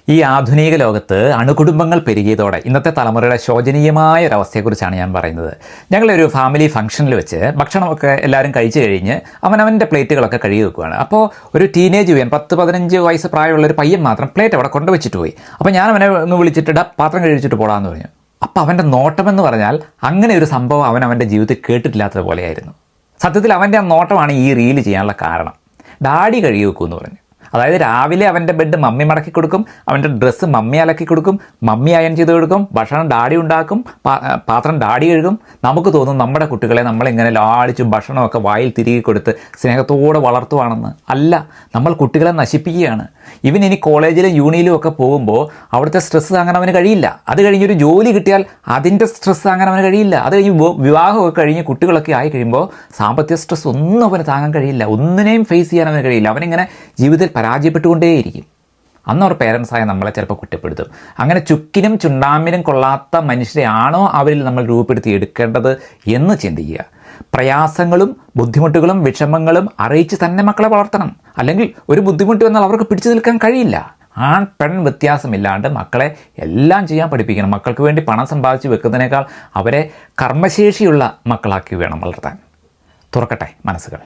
ഈ ആധുനിക ലോകത്ത് അണുകുടുംബങ്ങൾ പെരുകിയതോടെ ഇന്നത്തെ തലമുറയുടെ ശോചനീയമായ ഒരവസ്ഥയെക്കുറിച്ചാണ് ഞാൻ പറയുന്നത്. ഞങ്ങളൊരു ഫാമിലി ഫംഗ്ഷനിൽ വെച്ച് ഭക്ഷണമൊക്കെ എല്ലാവരും കഴിച്ചു കഴിഞ്ഞ് അവനവൻ്റെ പ്ലേറ്റുകളൊക്കെ കഴുകി വെക്കുകയാണ്. അപ്പോൾ ഒരു ടീനേജ് പയ്യൻ 10-15 വയസ്സ് പ്രായമുള്ളൊരു പയ്യൻ മാത്രം പ്ലേറ്റ് അവിടെ കൊണ്ടുവച്ചിട്ട് പോയി. അപ്പോൾ ഞാൻ അവനെ ഒന്ന് വിളിച്ചിട്ട് പാത്രം കഴിച്ചിട്ട് പോടാന്ന് പറഞ്ഞു. അപ്പോൾ അവൻ്റെ നോട്ടമെന്ന് പറഞ്ഞാൽ അങ്ങനെ ഒരു സംഭവം അവൻ്റെ ജീവിതത്തിൽ കേട്ടിട്ടില്ലാത്തത് പോലെയായിരുന്നു. സത്യത്തിൽ അവൻ്റെ ആ നോട്ടമാണ് ഈ റീല് ചെയ്യാനുള്ള കാരണം. ഡാഡി കഴുകി വെക്കുമെന്ന് പറഞ്ഞു. അതായത് രാവിലെ അവൻ്റെ ബെഡ് മമ്മി മടക്കി കൊടുക്കും, അവൻ്റെ ഡ്രസ്സ് മമ്മി അലക്കി കൊടുക്കും, മമ്മി അയൺ ചെയ്ത് കൊടുക്കും, ഭക്ഷണം ഡാഡി ഉണ്ടാക്കും, പാത്രം ഡാഡി കഴുകും. നമുക്ക് തോന്നും നമ്മുടെ കുട്ടികളെ നമ്മളിങ്ങനെ ലാളിച്ചും ഭക്ഷണമൊക്കെ വായിൽ തിരികെ കൊടുത്ത് സ്നേഹത്തോടെ വളർത്തുവാണെന്ന്. അല്ല, നമ്മൾ കുട്ടികളെ നശിപ്പിക്കുകയാണ്. ഇനി കോളേജിലും യൂണിയിലും ഒക്കെ പോകുമ്പോൾ അവിടുത്തെ സ്ട്രെസ്സ് താങ്ങാൻ അവന് കഴിയില്ല. അത് കഴിഞ്ഞൊരു ജോലി കിട്ടിയാൽ അതിൻ്റെ സ്ട്രെസ്സ് താങ്ങാൻ അവന് കഴിയില്ല. അത് കഴിഞ്ഞ് വിവാഹമൊക്കെ കഴിഞ്ഞ് കുട്ടികളൊക്കെ ആയി കഴിയുമ്പോൾ സാമ്പത്തിക സ്ട്രെസ് ഒന്നും അവന് താങ്ങാൻ കഴിയില്ല. ഒന്നിനെയും ഫേസ് ചെയ്യാൻ അവന് കഴിയില്ല. അവനിങ്ങനെ ജീവിതത്തിൽ പരാജയപ്പെട്ടുകൊണ്ടേയിരിക്കും. അന്ന് അവർ പേരൻസായ നമ്മളെ ചിലപ്പോൾ കുറ്റപ്പെടുത്തും. അങ്ങനെ ചുക്കിനും ചുണ്ടാമ്പിനും കൊള്ളാത്ത മനുഷ്യരെയാണോ അവരിൽ നമ്മൾ രൂപപ്പെടുത്തി എടുക്കേണ്ടത് എന്ന് ചിന്തിക്കുക. പ്രയാസങ്ങളും ബുദ്ധിമുട്ടുകളും വിഷമങ്ങളും അറിയിച്ച് തന്നെ മക്കളെ വളർത്തണം. അല്ലെങ്കിൽ ഒരു ബുദ്ധിമുട്ട് വന്നാൽ അവർക്ക് പിടിച്ചു നിൽക്കാൻ കഴിയില്ല. ആൺ പെൺ വ്യത്യാസമില്ലാണ്ട് മക്കളെ എല്ലാം ചെയ്യാൻ പഠിപ്പിക്കണം. മക്കൾക്ക് വേണ്ടി പണം സമ്പാദിച്ച് വെക്കുന്നതിനേക്കാൾ അവരെ കർമ്മശേഷിയുള്ള മക്കളാക്കി വേണം വളർത്താൻ. തുറക്കട്ടെ മനസ്സുകൾ.